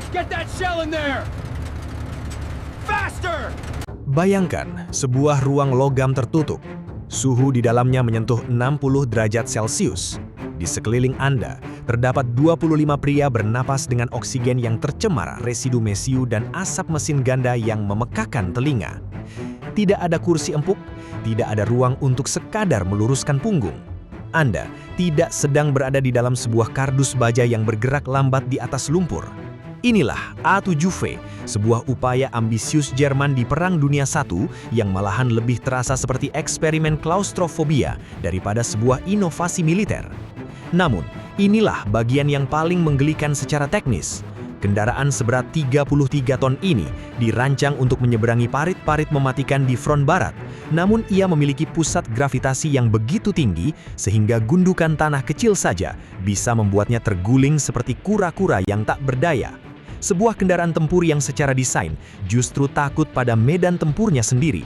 Get that shell in there! Faster! Bayangkan sebuah ruang logam tertutup. Suhu di dalamnya menyentuh 60 derajat Celcius. Di sekeliling Anda, terdapat 25 pria bernapas dengan oksigen yang tercemar residu mesiu dan asap mesin ganda yang memekakan telinga. Tidak ada kursi empuk, tidak ada ruang untuk sekadar meluruskan punggung. Anda tidak sedang berada di dalam sebuah kardus baja yang bergerak lambat di atas lumpur. Inilah A7V, sebuah upaya ambisius Jerman di Perang Dunia I yang malahan lebih terasa seperti eksperimen klaustrofobia daripada sebuah inovasi militer. Namun, inilah bagian yang paling menggelikan secara teknis. Kendaraan seberat 33 ton ini dirancang untuk menyeberangi parit-parit mematikan di front barat, namun ia memiliki pusat gravitasi yang begitu tinggi sehingga gundukan tanah kecil saja bisa membuatnya terguling seperti kura-kura yang tak berdaya. Sebuah kendaraan tempur yang secara desain justru takut pada medan tempurnya sendiri.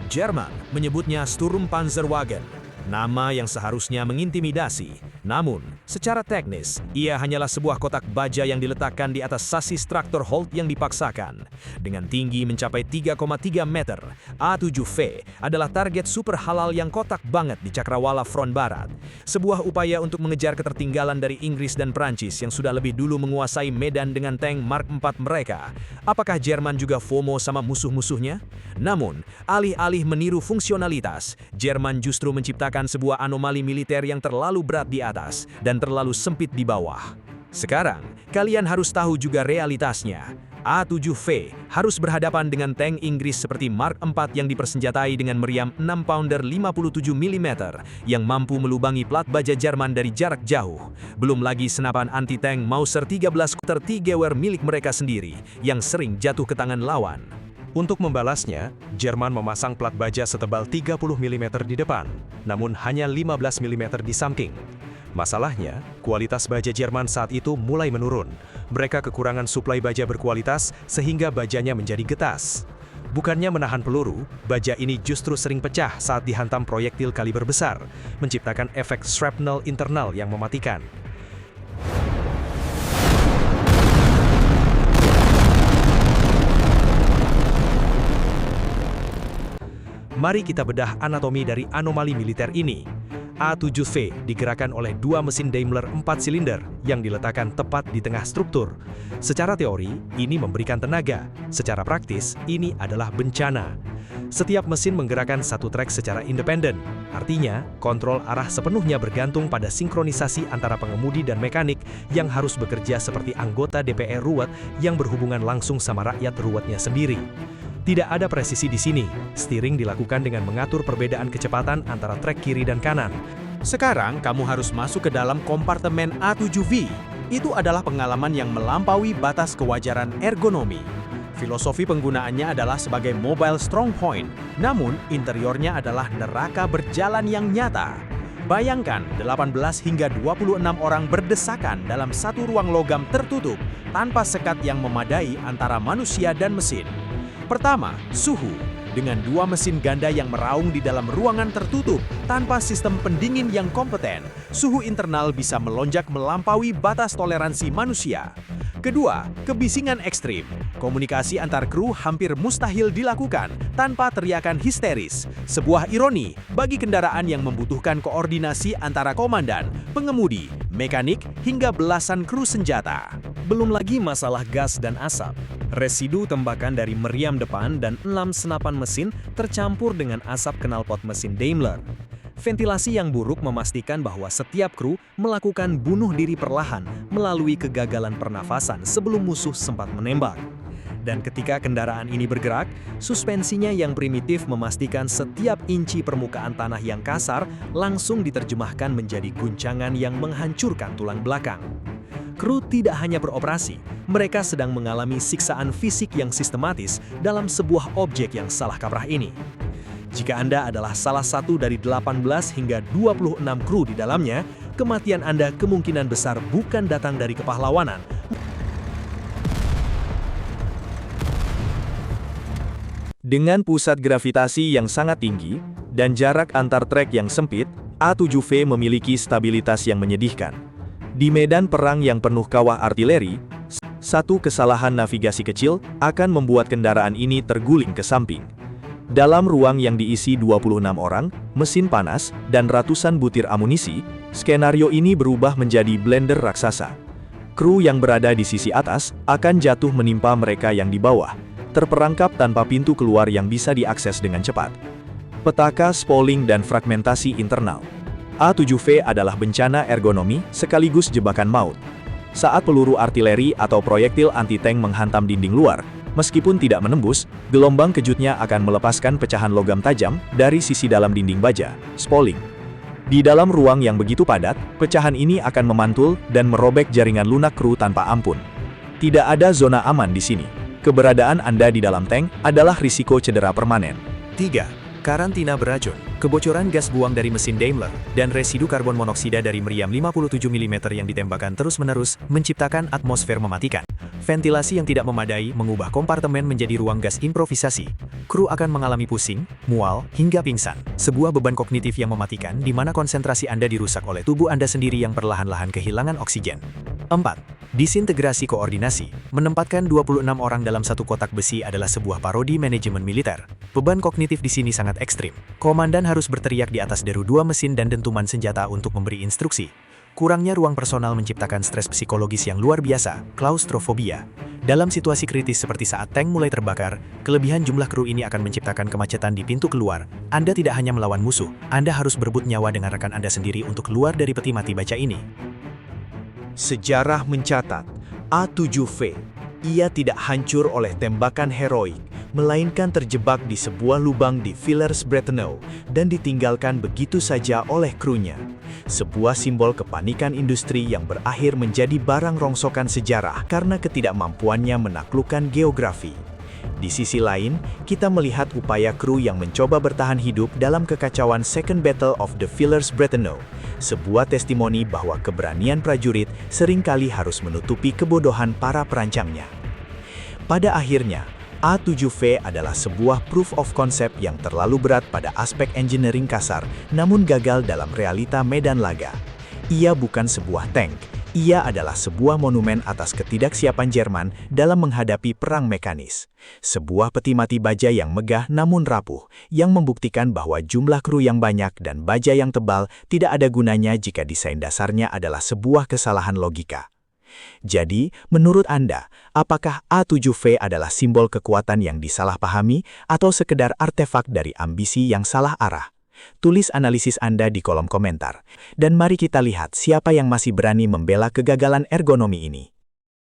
Jerman menyebutnya Sturmpanzerwagen, nama yang seharusnya mengintimidasi. Namun, secara teknis, ia hanyalah sebuah kotak baja yang diletakkan di atas sasis traktor Holt yang dipaksakan. Dengan tinggi mencapai 3,3 meter, A7V adalah target super halal yang kotak banget di cakrawala front barat. Sebuah upaya untuk mengejar ketertinggalan dari Inggris dan Prancis yang sudah lebih dulu menguasai medan dengan tank Mark IV mereka. Apakah Jerman juga FOMO sama musuh-musuhnya? Namun, alih-alih meniru fungsionalitas, Jerman justru menciptakan sebuah anomali militer yang terlalu berat di atas dan terlalu sempit di bawah. Sekarang, kalian harus tahu juga realitasnya. A7V harus berhadapan dengan tank Inggris seperti Mark IV yang dipersenjatai dengan meriam 6 pounder 57 mm yang mampu melubangi plat baja Jerman dari jarak jauh. Belum lagi senapan anti-tank Mauser 13 Kuter Tigewehr milik mereka sendiri yang sering jatuh ke tangan lawan. Untuk membalasnya, Jerman memasang plat baja setebal 30 mm di depan, namun hanya 15 mm di samping. Masalahnya, kualitas baja Jerman saat itu mulai menurun. Mereka kekurangan suplai baja berkualitas sehingga bajanya menjadi getas. Bukannya menahan peluru, baja ini justru sering pecah saat dihantam proyektil kaliber besar, menciptakan efek shrapnel internal yang mematikan. Mari kita bedah anatomi dari anomali militer ini. A7V digerakkan oleh dua mesin Daimler 4 silinder yang diletakkan tepat di tengah struktur. Secara teori, ini memberikan tenaga. Secara praktis, ini adalah bencana. Setiap mesin menggerakkan satu trek secara independen. Artinya, kontrol arah sepenuhnya bergantung pada sinkronisasi antara pengemudi dan mekanik yang harus bekerja seperti anggota DPR ruwet yang berhubungan langsung sama rakyat ruwetnya sendiri. Tidak ada presisi di sini. Steering dilakukan dengan mengatur perbedaan kecepatan antara trek kiri dan kanan. Sekarang kamu harus masuk ke dalam kompartemen A7V. Itu adalah pengalaman yang melampaui batas kewajaran ergonomi. Filosofi penggunaannya adalah sebagai mobile strong point, namun interiornya adalah neraka berjalan yang nyata. Bayangkan 18 hingga 26 orang berdesakan dalam satu ruang logam tertutup tanpa sekat yang memadai antara manusia dan mesin. Pertama, suhu. Dengan dua mesin ganda yang meraung di dalam ruangan tertutup tanpa sistem pendingin yang kompeten, suhu internal bisa melonjak melampaui batas toleransi manusia. Kedua, kebisingan ekstrim. Komunikasi antar kru hampir mustahil dilakukan tanpa teriakan histeris. Sebuah ironi bagi kendaraan yang membutuhkan koordinasi antara komandan, pengemudi, mekanik, hingga belasan kru senjata. Belum lagi masalah gas dan asap. Residu tembakan dari meriam depan dan 6 senapan mesin tercampur dengan asap knalpot mesin Daimler. Ventilasi yang buruk memastikan bahwa setiap kru melakukan bunuh diri perlahan melalui kegagalan pernafasan sebelum musuh sempat menembak. Dan ketika kendaraan ini bergerak, suspensinya yang primitif memastikan setiap inci permukaan tanah yang kasar langsung diterjemahkan menjadi guncangan yang menghancurkan tulang belakang. Kru tidak hanya beroperasi, mereka sedang mengalami siksaan fisik yang sistematis dalam sebuah objek yang salah kaprah ini. Jika Anda adalah salah satu dari 18 hingga 26 kru di dalamnya, kematian Anda kemungkinan besar bukan datang dari kepahlawanan. Dengan pusat gravitasi yang sangat tinggi dan jarak antar trek yang sempit, A7V memiliki stabilitas yang menyedihkan. Di medan perang yang penuh kawah artileri, Satu kesalahan navigasi kecil akan membuat kendaraan ini terguling ke samping. Dalam ruang yang diisi 26 orang, mesin panas, dan ratusan butir amunisi, skenario ini berubah menjadi blender raksasa. Kru yang berada di sisi atas akan jatuh menimpa mereka yang di bawah, terperangkap tanpa pintu keluar yang bisa diakses dengan cepat. Petaka spalling dan fragmentasi internal. A7V adalah bencana ergonomi sekaligus jebakan maut. Saat peluru artileri atau proyektil anti-tank menghantam dinding luar, meskipun tidak menembus, gelombang kejutnya akan melepaskan pecahan logam tajam dari sisi dalam dinding baja, spalling. Di dalam ruang yang begitu padat, pecahan ini akan memantul dan merobek jaringan lunak kru tanpa ampun. Tidak ada zona aman di sini. Keberadaan Anda di dalam tank adalah risiko cedera permanen. 3. Karantina beracun, kebocoran gas buang dari mesin Daimler, dan residu karbon monoksida dari meriam 57 mm yang ditembakkan terus-menerus menciptakan atmosfer mematikan. Ventilasi yang tidak memadai mengubah kompartemen menjadi ruang gas improvisasi. Kru akan mengalami pusing, mual, hingga pingsan. Sebuah beban kognitif yang mematikan di mana konsentrasi Anda dirusak oleh tubuh Anda sendiri yang perlahan-lahan kehilangan oksigen. 4. Disintegrasi koordinasi. Menempatkan 26 orang dalam satu kotak besi adalah sebuah parodi manajemen militer. Beban kognitif di sini sangat ekstrim. Komandan harus berteriak di atas deru dua mesin dan dentuman senjata untuk memberi instruksi. Kurangnya ruang personal menciptakan stres psikologis yang luar biasa, klaustrofobia. Dalam situasi kritis seperti saat tank mulai terbakar, kelebihan jumlah kru ini akan menciptakan kemacetan di pintu keluar. Anda tidak hanya melawan musuh, Anda harus berebut nyawa dengan rekan Anda sendiri untuk keluar dari peti mati baja ini. Sejarah mencatat, A7V, ia tidak hancur oleh tembakan heroik, melainkan terjebak di sebuah lubang di Villers-Bretonneux dan ditinggalkan begitu saja oleh krunya. Sebuah simbol kepanikan industri yang berakhir menjadi barang rongsokan sejarah karena ketidakmampuannya menaklukkan geografi. Di sisi lain, kita melihat upaya kru yang mencoba bertahan hidup dalam kekacauan Second Battle of the Villers-Bretonneux, sebuah testimoni bahwa keberanian prajurit seringkali harus menutupi kebodohan para perancangnya. Pada akhirnya, A7V adalah sebuah proof of concept yang terlalu berat pada aspek engineering kasar, namun gagal dalam realita medan laga. Ia bukan sebuah tank, ia adalah sebuah monumen atas ketidaksiapan Jerman dalam menghadapi perang mekanis. Sebuah peti mati baja yang megah namun rapuh, yang membuktikan bahwa jumlah kru yang banyak dan baja yang tebal tidak ada gunanya jika desain dasarnya adalah sebuah kesalahan logika. Jadi, menurut Anda, apakah A7V adalah simbol kekuatan yang disalahpahami atau sekedar artefak dari ambisi yang salah arah? Tulis analisis Anda di kolom komentar. Dan mari kita lihat siapa yang masih berani membela kegagalan ergonomi ini.